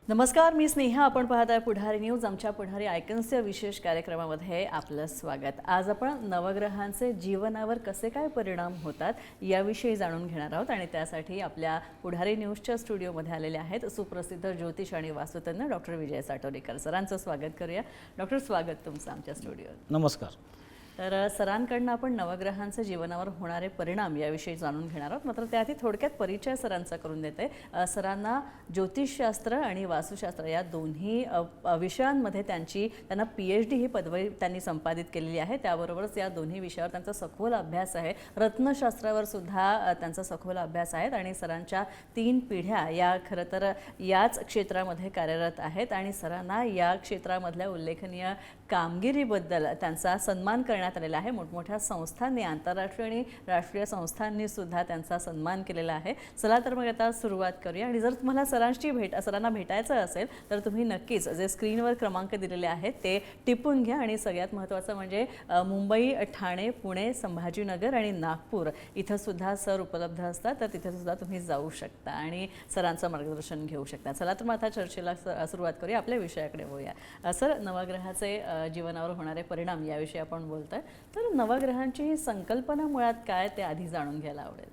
नमस्कार, मी स्नेहा. आपण पाहत आहे पुढारी न्यूज. आमच्या पुढारी आयकन्सच्या विशेष कार्यक्रमामध्ये आपलं स्वागत. आज आपण नवग्रहांचे जीवनावर कसे काय परिणाम होतात याविषयी जाणून घेणार आहोत आणि त्यासाठी आपल्या पुढारी न्यूजच्या स्टुडिओमध्ये आलेले आहेत सुप्रसिद्ध ज्योतिष आणि वास्तुतज्ञ डॉक्टर विजय साटोरीकर. सरांचं स्वागत करूया. डॉक्टर, स्वागत तुमचं आमच्या स्टुडिओत. नमस्कार. तर सरांकडनं आपण नवग्रहांचे जीवनावर होणारे परिणाम याविषयी जाणून घेणार आहोत. मात्र त्याआधी थोडक्यात परिचय सरांचा करून देते. सरांना ज्योतिषशास्त्र आणि वास्तुशास्त्र या दोन्ही विषयांमध्ये त्यांना PhD ही पदवी त्यांनी संपादित केलेली आहे. त्याबरोबरच या दोन्ही विषयावर त्यांचा सखोल अभ्यास आहे. रत्नशास्त्रावर सुद्धा त्यांचा सखोल अभ्यास आहे आणि सरांच्या 3 पिढ्या या खरं तर याच क्षेत्रामध्ये कार्यरत आहेत आणि सरांना या क्षेत्रामधल्या उल्लेखनीय कामगिरीबद्दल त्यांचा सन्मान करण्यात आलेला आहे. मोठमोठ्या संस्थांनी, आंतरराष्ट्रीय आणि राष्ट्रीय संस्थांनी सुद्धा त्यांचा सन्मान केलेला आहे. चला तर मग आता सुरुवात करूया. आणि जर तुम्हाला सरांना भेटायचं असेल तर तुम्ही नक्कीच जे स्क्रीनवर क्रमांक दिलेले आहेत ते टिपून घ्या. आणि सगळ्यात महत्त्वाचं म्हणजे मुंबई, ठाणे, पुणे, संभाजीनगर आणि नागपूर इथं सुद्धा सर उपलब्ध असतात. तर तिथे सुद्धा तुम्ही जाऊ शकता आणि सरांचं मार्गदर्शन घेऊ शकता. चला तर मग आता चर्चेला सुरुवात करूया. आपल्या विषयाकडे वळूया. सर, नवग्रहाचे जीवनावर होणारे परिणाम याविषयी आपण बोलतोय. तर नवग्रहांची ही संकल्पना मुळात काय ते आधी जाणून घ्यायला आवडेल.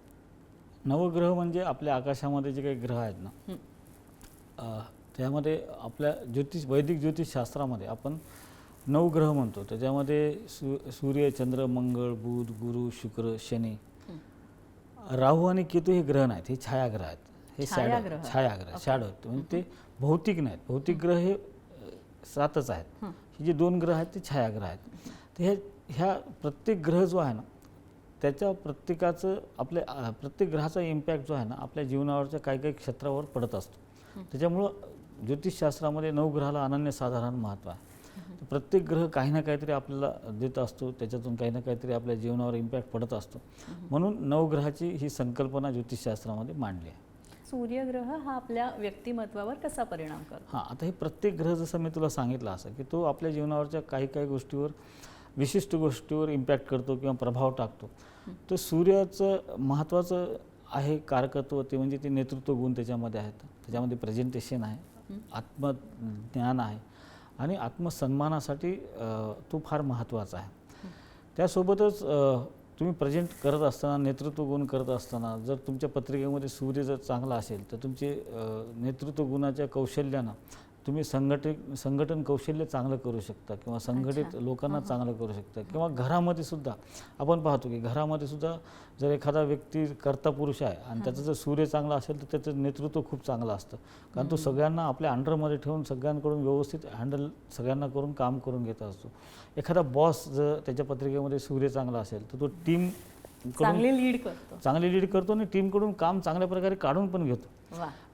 नवग्रह म्हणजे आपल्या आकाशामध्ये जे काही ग्रह आहेत ना, त्यामध्ये आपल्या वैदिक ज्योतिषशास्त्रामध्ये आपण 9 ग्रह म्हणतो. त्याच्यामध्ये सूर्य, चंद्र, मंगळ, बुध, गुरु, शुक्र, शनी, राहू आणि केतू हे ग्रह नाहीत. हे छायाग्रह आहेत. हे छायाग्रह शॅडो आहेत. म्हणजे ते भौतिक नाहीत. भौतिक ग्रह हे 7च आहेत. हे जे 2 ग्रह आहेत ते छायाग्रह आहेत. तर ह्या प्रत्येक ग्रह जो आहे ना, त्याच्या प्रत्येक ग्रहाचा इम्पॅक्ट जो आहे ना आपल्या जीवनावरच्या काही क्षेत्रावर पडत असतो. त्याच्यामुळं ज्योतिषशास्त्रामध्ये 9 ग्रहाला अनन्यसाधारण महत्त्व आहे. प्रत्येक ग्रह काही ना काहीतरी आपल्याला देत असतो. त्याच्यातून काही ना काहीतरी आपल्या जीवनावर इम्पॅक्ट पडत असतो. म्हणून 9 ग्रहाची ही संकल्पना ज्योतिषशास्त्रामध्ये मांडली आहे. सूर्यग्रह हा आपल्या व्यक्तिमत्वावर कसा परिणाम करतो? आता हे प्रत्येक ग्रह जसं मी तुला सांगितलं असं की तो आपल्या जीवनावरच्या काही गोष्टीवर, विशिष्ट गोष्टीवर इम्पॅक्ट करतो किंवा प्रभाव टाकतो. तर सूर्याचं महत्त्वाचं आहे कारकत्व, ते म्हणजे ते नेतृत्व गुण त्याच्यामध्ये आहेत. त्याच्यामध्ये प्रेझेंटेशन आहे, आत्मज्ञान आहे आणि आत्मसन्मानासाठी तो फार महत्त्वाचा आहे. त्यासोबतच तुम्ही प्रेझेंट करत असताना, नेतृत्व गुण करत असताना जर तुमच्या पत्रिकेमध्ये सूर्य जर चांगला असेल तर तुमचे नेतृत्व गुणाच्या कौशल्यानं तुम्ही संघटन कौशल्य चांगलं करू शकता किंवा संघटित लोकांना चांगलं करू शकता. किंवा घरामध्ये सुद्धा आपण पाहतो की घरामध्ये सुद्धा जर एखादा व्यक्ती कर्ता पुरुष आहे आणि त्याचं जर सूर्य चांगला असेल तर त्याचं नेतृत्व खूप चांगलं असतं. कारण तो सगळ्यांना आपल्या अंडरमध्ये ठेवून सगळ्यांकडून व्यवस्थित हँडल सगळ्यांना करून काम करून घेत असतो. एखादा बॉस जर त्याच्या पत्रिकेमध्ये सूर्य चांगला असेल तर तो टीम चांगली लीड करतो आणि टीमकडून काम चांगल्या प्रकारे काढून पण घेतो.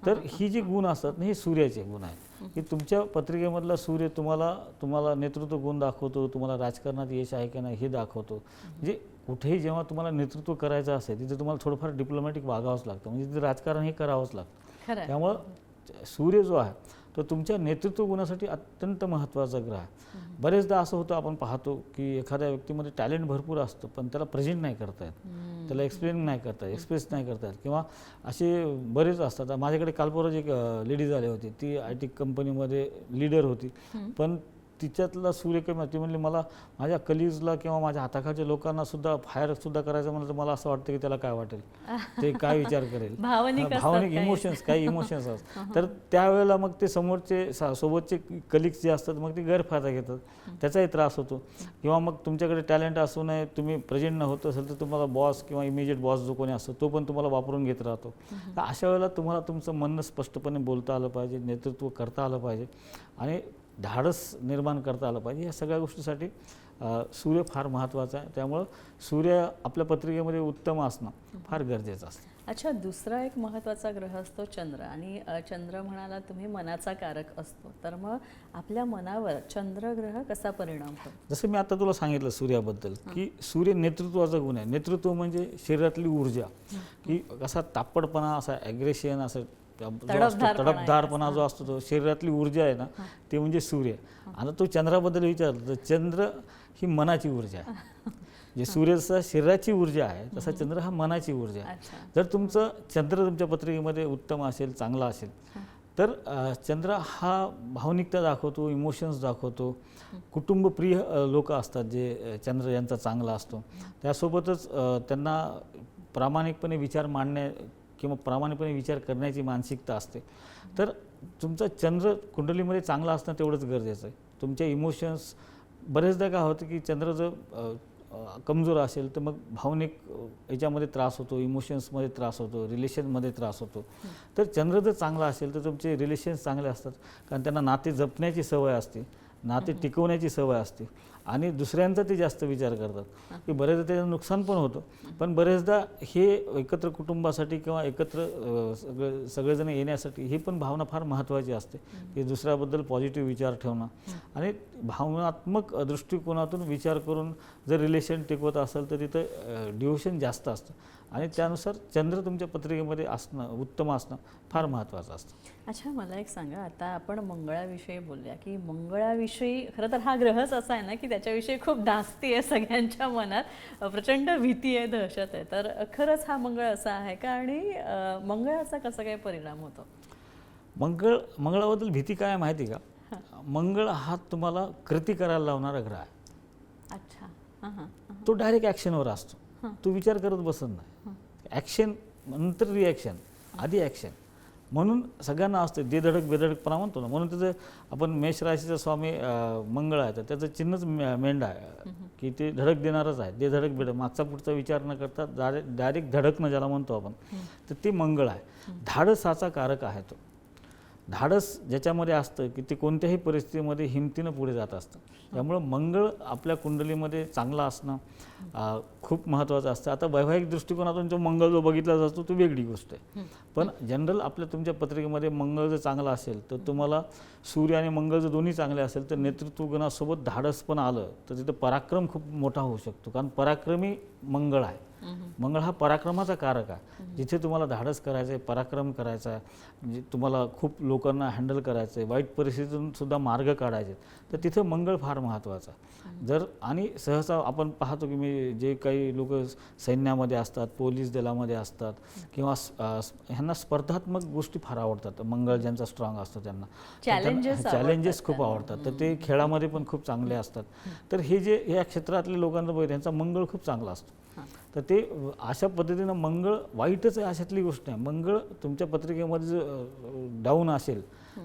तर ही जी गुण असतात ना, हे सूर्याचे गुण आहेत की तुमच्या पत्रिकेमधला सूर्य तुम्हाला नेतृत्व गुण दाखवतो, तुम्हाला राजकारणात यश आहे की नाही हे दाखवतो. म्हणजे कुठेही जेव्हा तुम्हाला नेतृत्व करायचं असेल तिथे तुम्हाला थोडंफार डिप्लोमॅटिक वागावंच लागतं. म्हणजे तिथे राजकारण हे करावंच लागतं. त्यामुळं सूर्य जो आहे तो तुमच्या नेतृत्व गुणासाठी अत्यंत महत्त्वाचा ग्रह आहे. बरेचदा असं होतं, आपण पाहतो की एखाद्या व्यक्तीमध्ये टॅलेंट भरपूर असतं पण त्याला प्रेझेंट नाही करता येत, त्याला एक्सप्लेन नाही करता येत, एक्सप्रेस नाही करता येत. किंवा असे बरेच असतात. माझ्याकडे काल परवाच एक लेडीज आली होती. ती IT कंपनीमध्ये लीडर होती पण तिच्यातला सूर्य कमी. ती म्हणली मला माझ्या कलिग्जला किंवा माझ्या हाताखालच्या लोकांना सुद्धा फायर सुद्धा करायचं म्हणलं तर मला असं वाटतं की त्याला काय वाटेल, ते काय विचार करेल. भावनिक काही इमोशन्स असतात. तर त्यावेळेला मग ते सोबतचे कलिग्स जे असतात मग ते गैरफायदा घेतात, त्याचाही त्रास होतो. किंवा मग तुमच्याकडे टॅलेंट असू नये, तुम्ही प्रेझेंट न होत असेल तर तुम्हाला बॉस किंवा इमिजिएट बॉस जो कोणी असतो तो पण तुम्हाला वापरून घेत राहतो. तर अशा वेळेला तुम्हाला तुमचं म्हणणं स्पष्टपणे बोलता आलं पाहिजे, नेतृत्व करता आलं पाहिजे आणि धाडस निर्माण करता आलं पाहिजे. या सगळ्या गोष्टीसाठी सूर्य फार महत्त्वाचा आहे. त्यामुळं सूर्य आपल्या पत्रिकेमध्ये उत्तम असणं फार गरजेचं असतं. अच्छा, दुसरा एक महत्त्वाचा ग्रह असतो चंद्र. आणि चंद्र म्हणाला तुम्ही मनाचा कारक असतो. तर मग आपल्या मनावर चंद्रग्रह कसा परिणाम करतो? जसं मी आता तुला सांगितलं सूर्याबद्दल की सूर्य नेतृत्वाचा गुण आहे. नेतृत्व म्हणजे शरीरातली ऊर्जा, की असा तापडपणा, असा ॲग्रेशन, असं तडफदारपणा जो असतो तो शरीरातली ऊर्जा आहे ना, ते म्हणजे सूर्य. आता तो चंद्राबद्दल विचारलं तर चंद्र ही मनाची ऊर्जा आहे. जे सूर्य जसा शरीराची ऊर्जा आहे तसा चंद्र हा मनाची ऊर्जा आहे. जर चंद्र तुमच्या पत्रिकेमध्ये उत्तम असेल, चांगला असेल तर चंद्र हा भावनिकता दाखवतो, इमोशन्स दाखवतो, कुटुंबप्रिय लोक असतात जे चंद्र यांचा चांगला असतो. त्यासोबतच त्यांना प्रामाणिकपणे विचार मांडण्या किंवा प्रामाणिकपणे विचार करण्याची मानसिकता असते. तर तुमचा चंद्र कुंडलीमध्ये चांगला असणं तेवढंच गरजेचं आहे. तुमचे इमोशन्स बरेचदा काय होतं की चंद्र जर कमजोर असेल तर मग भावनिक याच्यामध्ये त्रास होतो, इमोशन्समध्ये त्रास होतो, रिलेशनमध्ये त्रास होतो. तर चंद्र जर चांगला असेल तर तुमचे रिलेशन्स चांगले असतात, कारण त्यांना नाते जपण्याची सवय असते, नाते टिकवण्याची सवय असते आणि दुसऱ्यांचा ते जास्त विचार करतात की बरेचदा त्याचं नुकसान पण होतं. पण बरेचदा हे एकत्र कुटुंबासाठी किंवा एकत्र सगळेजण येण्यासाठी ही पण भावना फार महत्त्वाची असते की दुसऱ्याबद्दल पॉझिटिव्ह विचार ठेवणं आणि भावनात्मक दृष्टिकोनातून विचार करून जर रिलेशन टिकवत असेल तर तिथं डिव्होशन जास्त असतं आणि त्यानुसार चंद्र तुमच्या पत्रिकेमध्ये असणं, उत्तम असणं फार महत्त्वाचं असतं. अच्छा, मला एक सांगा, आता आपण मंगळाविषयी बोलूया की मंगळाविषयी खरं तर हा ग्रहच असा आहे ना की त्याच्याविषयी खूप धास्ती आहे, सगळ्यांच्या मनात प्रचंड भीती आहे, दहशत आहे. तर खरंच हा मंगळ असा आहे का आणि मंगळाचा कसा काय परिणाम होतो? मंगळाबद्दल भीती काय माहिती का? मंगळ हा तुम्हाला कृती करायला लावणारा ग्रह आहे. अच्छा. हां हां. तो डायरेक्ट ॲक्शनवर असतो, तो विचार करत बसत नाही. ॲक्शन नंतर रिॲक्शन, आधी ॲक्शन. म्हणून सगळ्यांना असतं दे धडक बेधडकपणा म्हणतो ना, म्हणून त्याचं आपण मेष राशीचा स्वामी मंगळ आहे तर त्याचं चिन्हच मेंढा आहे की ते धडक देणारच आहे. दे धडक बेधडक, मागचा पुढचा विचार न करता डायरेक्ट धडकणं ज्याला म्हणतो आपण, तर ते मंगळ आहे. धाडसाचा कारक आहे तो. धाडस ज्याच्यामध्ये असतं की ते कोणत्याही परिस्थितीमध्ये हिमतीनं पुढे जात असतं. त्यामुळं मंगळ आपल्या कुंडलीमध्ये चांगला असणं खूप महत्त्वाचं असतं. आता वैवाहिक दृष्टिकोनातून जो मंगळ जो बघितला जातो तो वेगळी गोष्ट आहे, पण जनरल आपल्या तुमच्या पत्रिकेमध्ये मंगळ जर चांगला असेल तर तुम्हाला सूर्य आणि मंगळ जर दोन्ही चांगले असेल तर नेतृत्व गुणासोबत धाडस पण आलं तर तिथं पराक्रम खूप मोठा होऊ शकतो, कारण पराक्रमी मंगळ आहे. मंगळ हा पराक्रमाचा कारक आहे. जिथे तुम्हाला धाडस करायचं आहे, पराक्रम करायचा आहे, म्हणजे तुम्हाला खूप लोकांना हँडल करायचं आहे, वाईट परिस्थितीतून सुद्धा मार्ग काढायचे, तर तिथं मंगळ फार महत्त्वाचा आहे. जर आणि सहसा आपण पाहतो की मी जे काही लोक सैन्यामध्ये असतात, पोलीस दलामध्ये असतात किंवा ह्यांना स्पर्धात्मक गोष्टी फार आवडतात. मंगळ ज्यांचा स्ट्रॉंग असतो त्यांना चॅलेंजेस खूप आवडतात, तर ते खेळामध्ये पण खूप चांगले असतात. तर हे जे या क्षेत्रातले लोकांना बघितलं त्यांचा मंगळ खूप चांगला असतो. तर ते अशा पद्धतीनं मंगळ वाईटच आहे अशातली गोष्ट नाही. मंगळ तुमच्या पत्रिकेमध्ये जर डाऊन असेल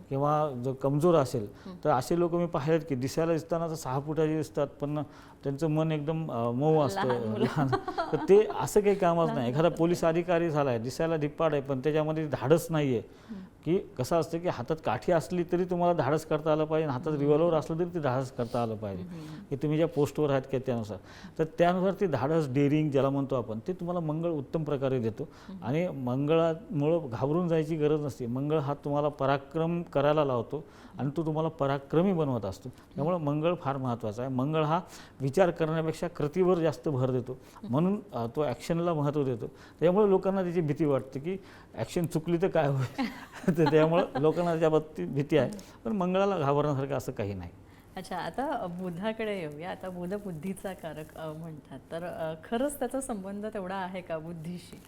किंवा जर कमजोर असेल तर असे लोक मी पाहिलेत की दिसायला दिसताना तर 6 फुटाचे दिसतात पण त्यांचं मन एकदम मऊ असतं, लहान. तर ते असं काही कामच नाही. एखादा पोलीस अधिकारी झाला आहे, दिसायला धिप्पाड आहे, पण त्याच्यामध्ये धाडस नाही आहे. की कसं असतं की हातात काठी असली तरी तुम्हाला धाडस करता आलं पाहिजे, हातात रिव्हॉल्वर असलं तरी ते धाडस करता आलं पाहिजे की तुम्ही ज्या पोस्टवर आहात की त्यानुसार. तर त्यानुसार ते धाडस, डेअरिंग ज्याला म्हणतो आपण, ते तुम्हाला मंगळ उत्तम प्रकारे देतो. आणि मंगळामुळं घाबरून जायची गरज नसते. मंगळ हा तुम्हाला पराक्रम करायला लावतो आणि तो तुम्हाला पराक्रमी बनवत असतो. त्यामुळे मंगळ फार महत्त्वाचा आहे. मंगळ हा विचार करण्यापेक्षा कृतीवर जास्त भर देतो, म्हणून तो ॲक्शनला महत्त्व देतो. त्यामुळे लोकांना त्याची भीती वाटते की ॲक्शन चुकली तर काय होईल. तर त्यामुळं लोकांना त्याच्या बाबतीत भीती आहे, पण मंगळाला घाबरण्यासारखं असं काही नाही. अच्छा, आता बुधाकडे येऊया. आता बुध बुद्धीचा कारक म्हणतात, तर खरंच त्याचा संबंध तेवढा आहे का बुद्धीशी?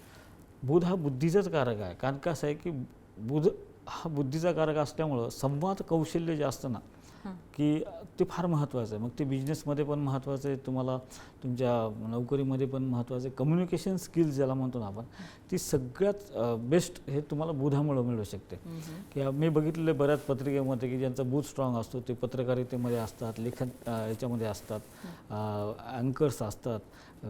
बुध हा बुद्धीचाच कारक आहे, कारण कसं आहे की बुध हा बुद्धीचा कारक असल्यामुळं संवाद कौशल्य जे असतं ना की ते फार महत्त्वाचं आहे. मग ते बिझनेसमध्ये पण महत्त्वाचं आहे, तुम्हाला तुमच्या नोकरीमध्ये पण महत्त्वाचं आहे. कम्युनिकेशन स्किल्स ज्याला म्हणतो ना आपण, ती सगळ्यात बेस्ट हे तुम्हाला बुधामुळं मिळू शकते. की मी बघितलेले बऱ्याच पत्रिकेमध्ये की ज्यांचा बुध स्ट्रॉंग असतो ते पत्रकारितेमध्ये असतात, लेखन याच्यामध्ये असतात, अँकर्स असतात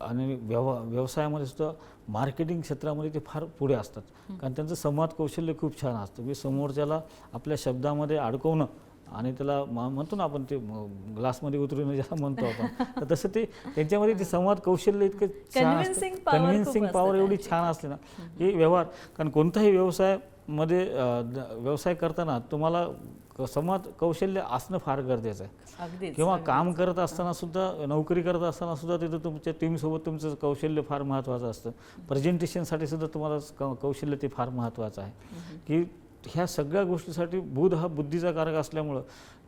आणि व्यवसायामध्ये सुद्धा मार्केटिंग क्षेत्रामध्ये ते फार पुढे असतात, कारण त्यांचं संवाद कौशल्य खूप छान असतं. की समोरच्याला आपल्या शब्दामध्ये अडकवणं आणि त्याला म्हणतो ना आपण ते ग्लासमध्ये उतरून ज्याला म्हणतो आपण, तर तसं ते त्यांच्यामध्ये ते संवाद कौशल्य इतकं छान असतं. कन्व्हिन्सिंग पॉवर एवढी छान असते ना की व्यवहार, कारण कोणताही व्यवसायामध्ये व्यवसाय करताना तुम्हाला संवाद कौशल्य असणं फार गरजेचं आहे. किंवा काम करत असताना सुद्धा, नोकरी करत असताना सुद्धा तिथं तुमच्या टीमसोबत तुमचं कौशल्य फार महत्त्वाचं असतं. प्रेझेंटेशनसाठी सुद्धा तुम्हाला कौशल्य ते फार महत्त्वाचं आहे. की ह्या सगळ्या गोष्टीसाठी बुध हा बुद्धीचा कारक असल्यामुळं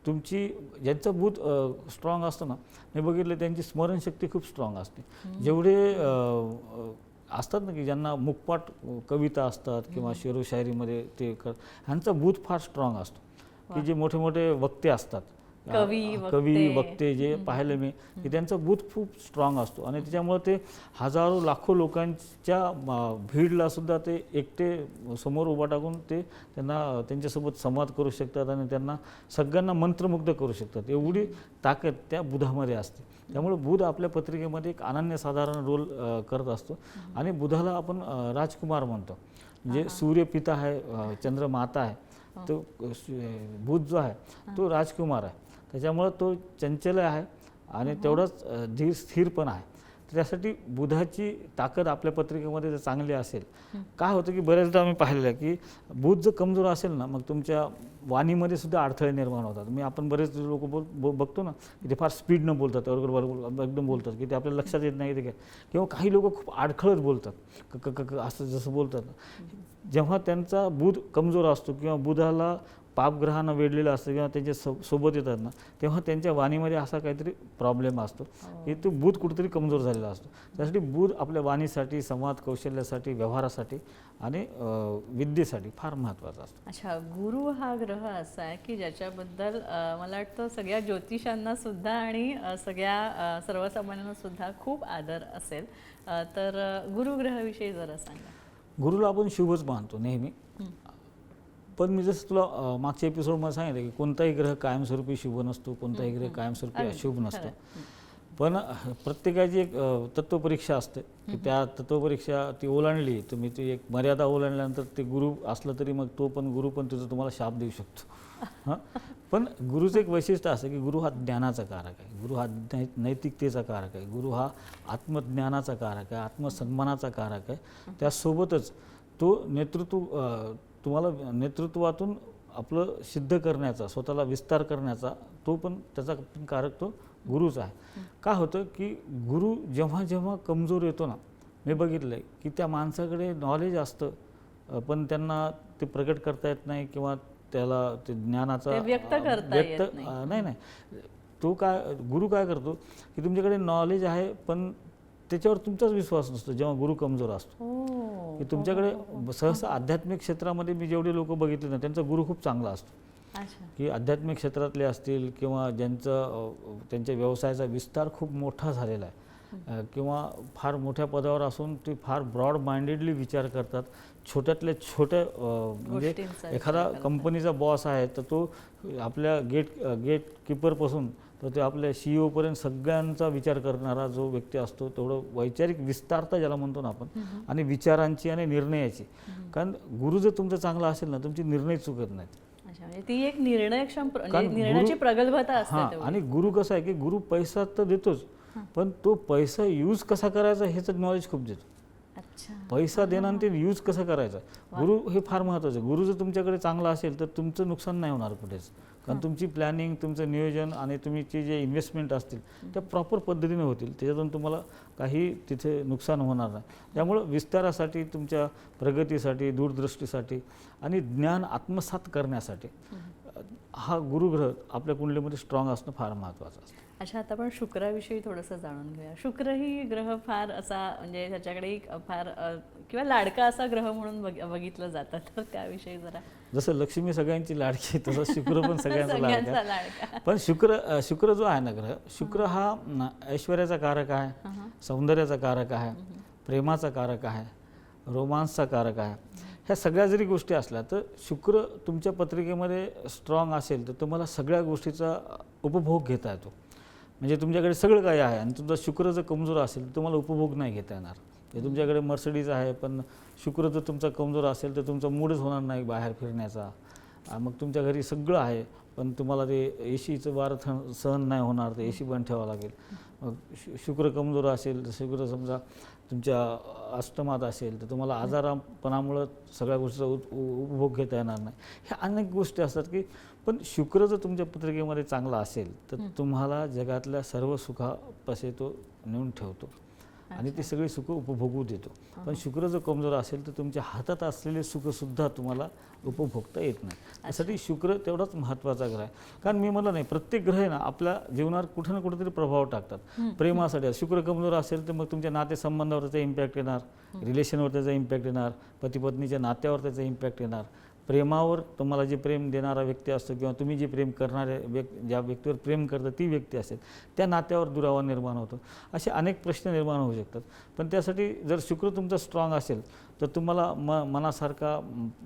तुमची ज्यांचं बुध स्ट्रॉंग असतं ना, मी बघितलं त्यांची स्मरणशक्ती खूप स्ट्रॉंग असते. जेवढे असतात ना की ज्यांना मुखपाट कविता असतात किंवा शेरोशायरीमध्ये ते ह्यांचा बूथ फार स्ट्रॉंग असतो, की जे मोठे मोठे वक्ते असतात, कवी वक्ते जे पाहिले मी की त्यांचा बूथ खूप स्ट्रॉंग असतो आणि त्याच्यामुळे ते हजारो लाखो लोकांच्या भीडला सुद्धा ते एकटे समोर उभा टाकून ते त्यांना त्यांच्यासोबत संवाद करू शकतात आणि त्यांना सगळ्यांना मंत्रमुग्ध करू शकतात. एवढी ताकद त्या बुधामध्ये असते. त्यामुळे बुध आपल्या पत्रिकेमध्ये एक अनन्यसाधारण रोल करत असतो आणि बुधाला आपण राजकुमार म्हणतो. जे सूर्यपिता आहे, चंद्रमाता आहे, तो बुध जो आहे तो राजकुमार आहे. त्याच्यामुळं तो चंचल आहे आणि तेवढाच धीर स्थिर पण आहे. त्यासाठी बुधाची ताकद आपल्या पत्रिकेमध्ये जर चांगली असेल, काय होतं की बऱ्याचदा आम्ही पाहिलेलं आहे की बुध जर कमजोर असेल ना, मग तुमच्या वाणीमध्ये सुद्धा अडथळे निर्माण होतात. आपण बरेच लोक बघतो ना की ते फार स्पीडनं बोलतात, एकदम बोलतात की ते आपल्याला लक्षात येत नाही ते काय, किंवा काही लोक खूप अडखळत बोलतात, असं जसं बोलतात. जेव्हा त्यांचा बुध कमजोर असतो किंवा बुधाला पापग्रहानं वेढलेलं असतं किंवा त्यांच्या सोबत येतात ना, तेव्हा त्यांच्या वाणीमध्ये असा काहीतरी प्रॉब्लेम असतो की तो बुध कुठेतरी कमजोर झालेला असतो. त्यासाठी बुध आपल्या वाणीसाठी, संवाद कौशल्यासाठी, व्यवहारासाठी आणि विद्येसाठी फार महत्त्वाचा असतो. अच्छा, गुरु हा ग्रह असा आहे की ज्याच्याबद्दल मला वाटतं सगळ्या ज्योतिषांना सुद्धा आणि सगळ्या सर्वसामान्यांना सुद्धा खूप आदर असेल. तर गुरुग्रहाविषयी जरा सांगा. गुरुला आपण शुभच मानतो नेहमी, पण मी जसं तुला मागच्या एपिसोडमध्ये सांगितलं की कोणताही ग्रह कायमस्वरूपी शुभ नसतो, कोणताही ग्रह कायमस्वरूपी अशुभ नसतो. पण प्रत्येकाची एक तत्वपरीक्षा असते की त्या तत्वपरीक्षा ती ओलांडली, तुम्ही ती एक मर्यादा ओलांडल्यानंतर ते गुरु असलं तरी मग तो पण गुरु पण तुझं तुम्हाला शाप देऊ शकतो. हां, पण गुरुचं एक वैशिष्ट्य असं की गुरु हा ज्ञानाचा कारक आहे, गुरु हा नैतिकतेचा कारक आहे, गुरु हा आत्मज्ञानाचा कारक आहे, आत्मसन्मानाचा कारक आहे. त्यासोबतच तो तुम्हाला नेतृत्वातून आपलं सिद्ध करण्याचा, स्वतःला विस्तार करण्याचा तो पण त्याचा कारक तो गुरुच आहे. काय होतं की गुरु जेव्हा जेव्हा कमजोर येतो ना, मी बघितलं आहे की त्या माणसाकडे नॉलेज असतं पण त्यांना ते प्रकट करता येत नाही किंवा त्याला ते ज्ञानाचा नाही. तो गुरु काय करतो की तुमच्याकडे नॉलेज आहे पण त्याच्यावर तुमचाच विश्वास नसतो जेव्हा गुरु कमजोर असतो. की तुमच्याकडे सहसा आध्यात्मिक क्षेत्रामध्ये मी जेवढे लोक बघितले ना, त्यांचा गुरु खूप चांगला असतो. की आध्यात्मिक क्षेत्रातले असतील किंवा त्यांच्या व्यवसायाचा विस्तार खूप मोठा झालेला आहे किंवा फार मोठ्या पदावर असून ते फार ब्रॉड माइंडेडली विचार करतात. छोट्यातल्या छोट्या म्हणजे एखादा कंपनीचा बॉस आहे तर तो आपल्या गेट कीपरपासून तर ते आपल्या CEO पर्यंत सगळ्यांचा विचार करणारा जो व्यक्ती असतो, तेवढं वैचारिक विस्तारता ज्याला म्हणतो ना आपण, आणि विचारांची आणि निर्णयाची. कारण गुरु जर तुमचा चांगला असेल ना, तुमचे निर्णय चुकत नाहीत. म्हणजे ती एक निर्णयाची प्रगल्भता असते. आणि गुरु कसा आहे की गुरु पैसा तर देतोच, पण तो पैसा यूज कसा करायचा ह्याचं नॉलेज खूप देतो. पैसा देणं आणि ते यूज कसं करायचं, गुरु हे फार महत्त्वाचं आहे. गुरु जर तुमच्याकडे चांगला असेल तर तुमचं नुकसान नाही होणार कुठेच, कारण तुमची प्लॅनिंग, तुमचं नियोजन आणि तुमचे जे इन्व्हेस्टमेंट असतील त्या प्रॉपर पद्धतीने होतील, त्याच्यातून तुम्हाला काही तिथे नुकसान होणार नाही. त्यामुळं विस्तारासाठी, तुमच्या प्रगतीसाठी, दूरदृष्टीसाठी आणि ज्ञान आत्मसात करण्यासाठी हा गुरुग्रह आपल्या कुंडलीमध्ये स्ट्रॉंग असणं फार महत्त्वाचं असतं. अच्छा, आता आपण शुक्राविषयी थोडंसं जाणून घेऊया. शुक्र ही ग्रह फार असा म्हणजे त्याच्याकडे फार किंवा लाडका असा ग्रह म्हणून बघितलं जातं, तर त्याविषयी जरा. जसं लक्ष्मी सगळ्यांची लाडकी तसं शुक्र पण सगळ्यांचा लाडका. पण शुक्र जो आहे ना ग्रह, शुक्र हा ऐश्वर्याचा कारक आहे, सौंदर्याचा कारक आहे, प्रेमाचा कारक आहे, रोमांसचा कारक आहे. ह्या सगळ्या जरी गोष्टी असल्या तर शुक्र तुमच्या पत्रिकेमध्ये स्ट्रॉंग असेल तर तुम्हाला सगळ्या गोष्टीचा उपभोग घेता येतो. म्हणजे तुमच्याकडे सगळं काही आहे आणि तुमचा शुक्र जर कमजोर असेल तर तुम्हाला उपभोग नाही घेता येणार. हे तुमच्याकडे मर्सिडीज आहे पण शुक्र जर तुमचा कमजोर असेल तर तुमचा मूडच होणार नाही बाहेर फिरण्याचा. मग तुमच्या घरी सगळं आहे पण तुम्हाला ते AC वारं सहन नाही होणार, तर AC बंद ठेवावं लागेल. मग शुक्र कमजोर असेल तर शुक्र समजा तुमच्या अष्टमात असेल तर तुम्हाला आजारपणामुळं सगळ्या गोष्टीचा उपभोग घेता येणार नाही. ह्या अनेक गोष्टी असतात की पण शुक्र जर तुमच्या पत्रिकेमध्ये चांगला असेल तर तुम्हाला जगातल्या सर्व सुखापाशी तो नेऊन ठेवतो. आणि ती सगळी सुख उपभोगू देतो. पण शुक्र जर कमजोर असेल तर तुमच्या हातात असलेले सुखसुद्धा तुम्हाला उपभोगता येत नाही. त्यासाठी शुक्र तेवढाच महत्त्वाचा ग्रह आहे. कारण मी म्हणलं नाही, प्रत्येक ग्रह आहे ना आपल्या जीवनावर कुठे ना कुठेतरी प्रभाव टाकतात. प्रेमासाठी शुक्र कमजोर असेल तर मग तुमच्या नातेसंबंधावर त्याचा इम्पॅक्ट येणार, रिलेशनवर त्याचा इम्पॅक्ट येणार, पती पत्नीच्या नात्यावर त्याचा इम्पॅक्ट येणार, प्रेमावर तुम्हाला जे प्रेम देणारा व्यक्ती असतो किंवा तुम्ही जे प्रेम करणारे ज्या व्यक्तीवर प्रेम करता ती व्यक्ती असेल त्या नात्यावर दुरावा निर्माण होतो. असे अनेक प्रश्न निर्माण होऊ शकतात. पण त्यासाठी जर शुक्र तुमचा स्ट्रॉंग असेल तर तुम्हाला मनासारखा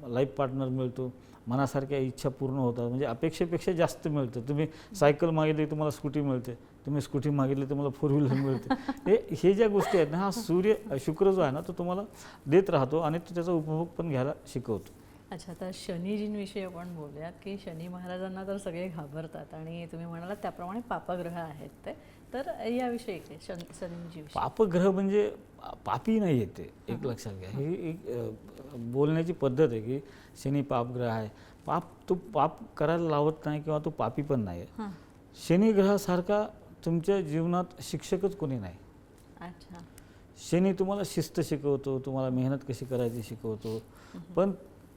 लाईफ पार्टनर मिळतो, मनासारख्या इच्छा पूर्ण होतात, म्हणजे अपेक्षेपेक्षा जास्त मिळतं. तुम्ही सायकल मागितली तुम्हाला स्कूटी मिळते, तुम्ही स्कूटी मागितली तुम्हाला 4 व्हीलर मिळते. हे ज्या गोष्टी आहेत ना, हा शुक्र जो आहे ना तो तुम्हाला देत राहतो आणि तो त्याचा उपभोग पण घ्यायला शिकवतो. अच्छा, तर शनीजींविषयी आपण बोलूयात की शनी महाराजांना तर सगळे घाबरतात आणि तुम्ही म्हणालात त्याप्रमाणे पापग्रह आहेत ते, तर याविषयी काय शनीजीविषयी? पापग्रह म्हणजे पापी नाही येते, एक लक्षात घ्या. ही एक बोलण्याची पद्धत आहे की शनी पापग्रह आहे. तो पाप करायला लावत नाही किंवा तो पापी पण नाही आहे. शनी ग्रहासारखा तुमच्या जीवनात शिक्षकच कोणी नाही. अच्छा. शनी तुम्हाला शिस्त शिकवतो, तुम्हाला मेहनत कशी करायची शिकवतो, पण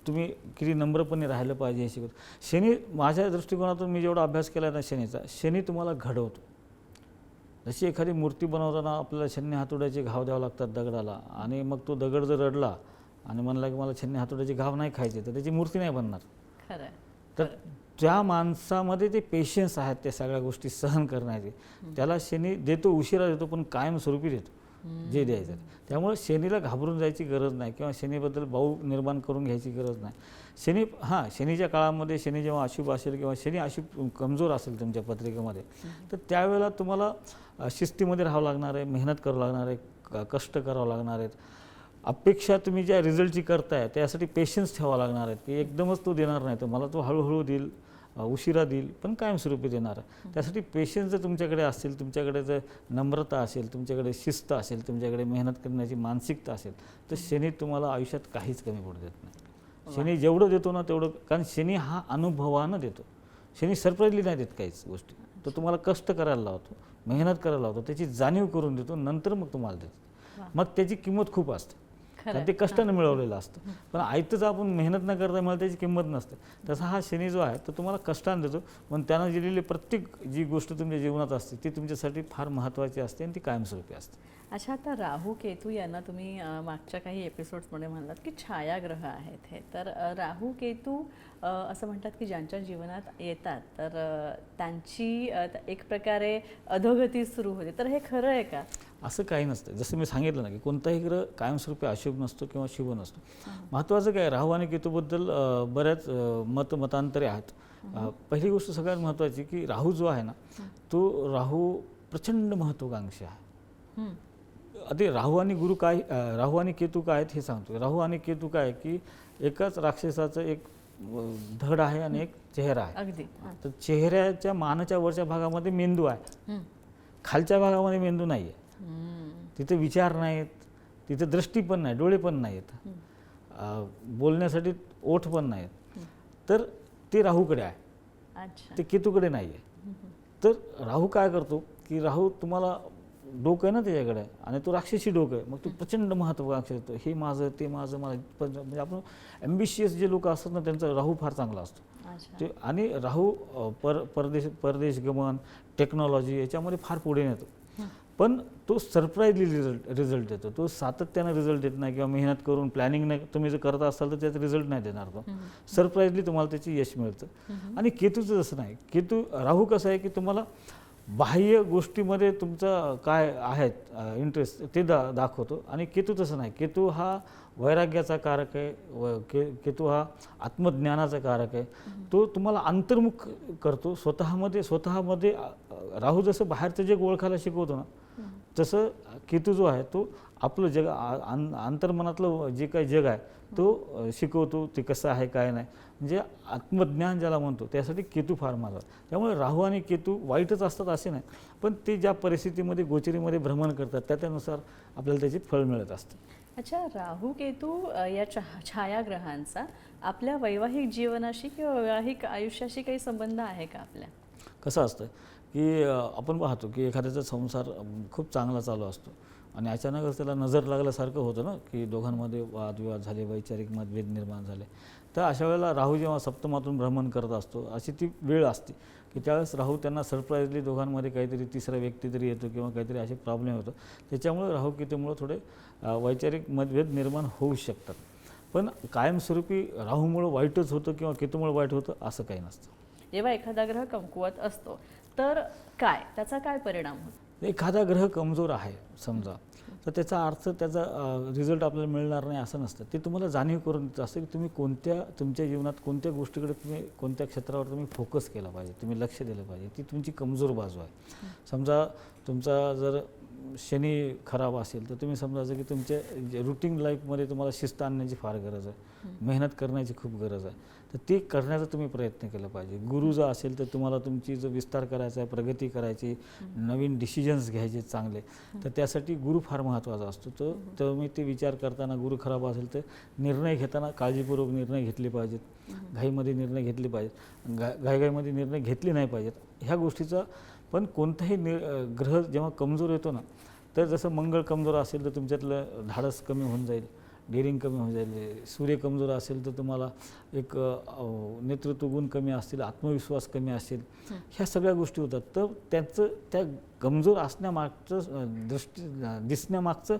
तुम्ही किती नम्रपणे राहिलं पाहिजे हे शिकवतो. शनी माझ्या दृष्टिकोनातून मी जेवढा अभ्यास केला ना शनीचा, शनी तुम्हाला घडवतो. जशी एखादी मूर्ती बनवताना आपल्याला शनी हातोड्याचे घाव द्यावं लागतात दगडाला, आणि मग तो दगड जर रडला आणि म्हणला की मला शनी हातोड्याचे घाव नाही खायचे तर त्याची मूर्ती नाही बनणार. खरं. तर त्या माणसामध्ये ते पेशन्स आहेत त्या सगळ्या गोष्टी सहन करण्याचे, त्याला शनी देतो, उशिरा देतो पण कायमस्वरूपी देतो जे द्यायचं. त्यामुळे शनीला घाबरून जायची गरज नाही किंवा शनीबद्दल भाव निर्माण करून घ्यायची गरज नाही. शनीच्या काळामध्ये शनी जेव्हा अशुभ असेल किंवा शनी अशुभ कमजोर असेल तुमच्या पत्रिकेमध्ये, तर त्यावेळेला तुम्हाला शिस्तीमध्ये राहावं लागणार आहे, मेहनत करावं लागणार आहे, कष्ट करावं लागणार आहेत. अपेक्षा तुम्ही ज्या रिझल्टची करताय त्यासाठी पेशन्स ठेवावं लागणार आहेत की एकदमच तो देणार नाही, तो मला तो हळूहळू देईल, उशिरा देईल, पण कायमस्वरूपी देणार आहे. त्यासाठी पेशन्स जर तुमच्याकडे असतील, तुमच्याकडे जर नम्रता असेल, तुमच्याकडे शिस्त असेल, तुमच्याकडे मेहनत करण्याची मानसिकता असेल, तर शनी तुम्हाला आयुष्यात काहीच कमी पडू देत नाही. शनी जेवढं देतो ना तेवढं, कारण शनी हा अनुभवानं देतो. शनी सरप्राईजली नाही देत काहीच गोष्टी, तो तुम्हाला कष्ट करायला लावतो, मेहनत करायला लावतो, त्याची जाणीव करून देतो, नंतर मग तुम्हाला देतो. मग त्याची किंमत खूप असते, कारण ते कष्टानं मिळवलेलं असतं. पण आयतच आपण मेहनत न करता मला त्याची किंमत नसते. तसा हा शनी जो आहे तो तुम्हाला कष्टानं देतो, पण त्यानं दिलेली प्रत्येक जी गोष्ट तुमच्या जीवनात असते ती तुमच्यासाठी फार महत्त्वाची असते आणि ती कायमस्वरूपी असते. अच्छा, आता राहू केतू यांना तुम्ही मागच्या काही एपिसोड्समध्ये म्हणलात की छायाग्रह आहेत हे, तर राहू केतू असं म्हणतात की ज्यांच्या जीवनात येतात तर त्यांची एक प्रकारे अधोगती सुरू होते, तर हे खरं आहे का? असं काही नसतं. जसं मी सांगितलं ना की कोणताही ग्रह कायमस्वरूपी अशुभ नसतो किंवा शुभ नसतो. महत्त्वाचं काय, राहू आणि केतूबद्दल बऱ्याच मतांतरे आहेत. पहिली गोष्ट सगळ्यात महत्त्वाची की राहू जो आहे ना तो राहू प्रचंड महत्त्वाकांक्षी आहे. आता राहू आणि केतू काय आहेत हे सांगतो. राहू आणि केतू काय की एकाच राक्षसाचं एक धड आहे आणि एक चेहरा आहे. अगदी. तर चेहऱ्याच्या मानाच्या वरच्या भागामध्ये मेंदू आहे, खालच्या भागामध्ये मेंदू नाही आहे. तिथे विचार नाहीत, तिथे दृष्टी पण नाही, डोळे पण नाहीत, बोलण्यासाठी ओठ पण नाहीत. तर ते राहूकडे आहे, ते केतूकडे नाही आहे. तर राहू काय करतो की राहू तुम्हाला डोकं आहे ना त्याच्याकडे आणि तो राक्षसी डोकं आहे, मग तो प्रचंड महत्त्वाकांक्षी असतो. हे माझं, ते माझं, मला म्हणजे आपण ॲम्बिशियस जे लोक असतात ना त्यांचा राहू फार चांगला असतो. ते आणि राहू परदेश गमन, टेक्नॉलॉजी याच्यामध्ये फार पुढे नेतो. पण तो सरप्राईजली रिझल्ट देतो. तो सातत्यानं रिझल्ट देत नाही किंवा मेहनत करून प्लॅनिंग तुम्ही जर करत असाल तर त्याचा रिझल्ट नाही देणार. तो सरप्राईजली तुम्हाला त्याची यश मिळतं. आणि केतूचं जसं नाही. राहू कसं आहे की तुम्हाला बाह्य गोष्टीमध्ये तुमचं काय आहेत इंटरेस्ट ते दाखवतो. आणि केतू तसं नाही. केतू हा वैराग्याचा कारक आहे, केतू हा आत्मज्ञानाचा कारक आहे. तो तुम्हाला अंतर्मुख करतो स्वतःमध्ये. राहू जसं बाहेरचं जग ओळखायला शिकवतो ना तसं केतू जो आहे तो आपलं जग अंतर्मनातलं जे काही जग आहे तो शिकवतो. ते कसं आहे काय नाही, म्हणजे आत्मज्ञान ज्याला म्हणतो त्यासाठी केतू फार महत्त्वाचा. त्यामुळे राहू आणि केतू वाईटच असतात असे नाही, पण ते ज्या परिस्थितीमध्ये गोचरीमध्ये भ्रमण करतात त्यानुसार आपल्याला त्याचे फळ मिळत असतं. अच्छा, राहू केतू या छायाग्रहांचा आपल्या वैवाहिक जीवनाशी किंवा वैवाहिक आयुष्याशी काही संबंध आहे का आपल्या? कसं असतं की आपण पाहतो की एखाद्याचा संसार खूप चांगला चालू असतो आणि अचानकच त्याला नजर लागल्यासारखं होतं ना, की दोघांमध्ये वादविवाद झाले, वैचारिक मतभेद निर्माण झाले. तर अशा वेळेला राहू जेव्हा सप्तमातून भ्रमण करत असतो, अशी ती वेळ असते की त्यावेळेस राहू त्यांना सरप्राईजली दोघांमध्ये काहीतरी तिसरा व्यक्ती तरी येतो किंवा काहीतरी असे प्रॉब्लेम होतो. त्याच्यामुळे राहू केतूमुळे थोडे वैचारिक मतभेद निर्माण होऊ शकतात. पण कायमस्वरूपी राहूमुळं वाईटच होतं किंवा केतूमुळे वाईट होतं असं काही नसतं. जेव्हा एखादा ग्रह कमकुवत असतो तर काय त्याचा काय परिणाम होतो? एखादा ग्रह कमजोर आहे समजा, तर त्याचा अर्थ त्याचा रिझल्ट आपल्याला मिळणार नाही असं नसतं. ते तुम्हाला जाणीव करून देत असतं की तुम्ही तुमच्या जीवनात कोणत्या गोष्टीकडे तुम्ही कोणत्या क्षेत्रावर तुम्ही फोकस केला पाहिजे, तुम्ही लक्ष दिलं पाहिजे. ती तुमची कमजोर बाजू आहे. समजा तुमचा जर शनी खराब असेल तर तुम्ही समजायचं की तुमच्या रुटीन लाईफमध्ये तुम्हाला शिस्त आणण्याची फार गरज आहे, मेहनत करण्याची खूप गरज आहे. तर ते करण्याचा तुम्ही प्रयत्न केला पाहिजे. गुरु जर असेल तर तुम्हाला तुमची जो विस्तार करायचा आहे, प्रगती करायची, नवीन डिसिजन्स घ्यायचे चांगले, तर त्यासाठी गुरु फार महत्त्वाचा असतो. तर तुम्ही ते विचार करताना गुरु खराब असेल तर निर्णय घेताना काळजीपूर्वक निर्णय घेतले पाहिजेत, घाईमध्ये निर्णय घेतले पाहिजेत, घाईमध्ये निर्णय घेतले नाही पाहिजेत. ह्या गोष्टीचा पण कोणताही ग्रह जेव्हा कमजोर येतो ना, तर जसं मंगळ कमजोर असेल तर तुमच्यातलं धाडस कमी होऊन जाईल, डेअरिंग कमी होऊन जाईल. सूर्य कमजोर असेल तर तुम्हाला एक नेतृत्व गुण कमी असतील, आत्मविश्वास कमी असेल, ह्या सगळ्या गोष्टी होतात. तर त्या कमजोर असण्यामागचं दिसण्यामागचं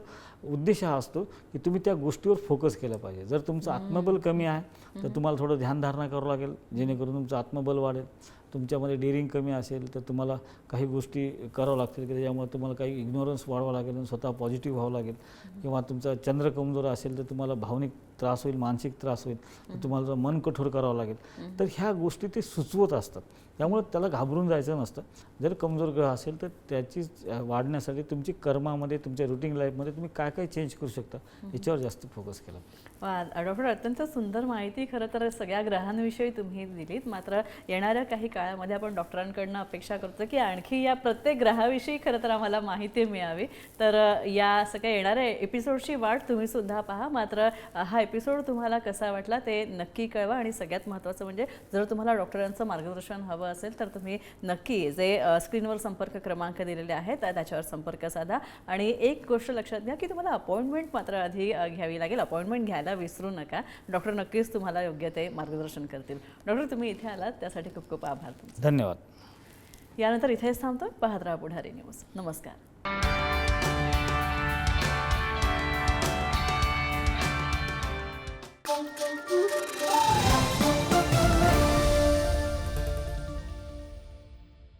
उद्देश हा असतो की तुम्ही त्या गोष्टीवर फोकस केला पाहिजे. जर तुमचं आत्मबल कमी आहे तर तुम्हाला थोडं ध्यानधारणा करावं लागेल, जेणेकरून तुमचं आत्मबल वाढेल. तुमच्यामध्ये डेअरिंग कमी असेल तर तुम्हाला काही गोष्टी करावं लागतील की त्याच्यामुळे तुम्हाला काही इग्नोरन्स वाढवावं लागेल आणि स्वतः पॉझिटिव्ह व्हावं लागेल. किंवा तुमचा चंद्र कमजोर असेल तर तुम्हाला भावनिक त्रास होईल, मानसिक त्रास होईल, तर तुम्हाला मन कठोर करावं लागेल. तर ह्या गोष्टी ते सुचवत असतात. त्यामुळे त्याला घाबरून जायचं नसतं. जर कमजोर ग्रह असेल तर त्याची वाढण्यासाठी तुमची कर्मामध्ये, तुमच्या रुटीन लाईफमध्ये तुम्ही काय काय चेंज करू शकता याच्यावर जास्त फोकस केला. वा डॉक्टर, अत्यंत सुंदर माहिती खरं तर सगळ्या ग्रहांविषयी तुम्ही दिलीत. मात्र येणाऱ्या काही काळामध्ये आपण डॉक्टरांकडनं अपेक्षा करतो की आणखी या प्रत्येक ग्रहाविषयी खरं तर आम्हाला माहिती मिळावी. तर या सगळ्या येणाऱ्या एपिसोडची वाट तुम्ही सुद्धा पहा. मात्र हा एपिसोड तुम्हाला कसा वाटला ते नक्की कळवा. आणि सगळ्यात महत्त्वाचं म्हणजे जर तुम्हाला डॉक्टरांचं मार्गदर्शन हवं असेल तर तुम्ही नक्की जे स्क्रीनवर संपर्क क्रमांक दिलेले आहेत त्याच्यावर संपर्क साधा. आणि एक गोष्ट लक्षात घ्या की तुम्हाला अपॉइंटमेंट मात्र आधी घ्यावी लागेल. अपॉइंटमेंट घ्यायला विसरू नका. डॉक्टर नक्कीच तुम्हाला योग्य ते मार्गदर्शन करतील. डॉक्टर, तुम्ही इथे आलात त्यासाठी खूप खूप आभार तुमचे. धन्यवाद. यानंतर इथेच थांबतो. पाहत राहा पुढारी न्यूज. नमस्कार.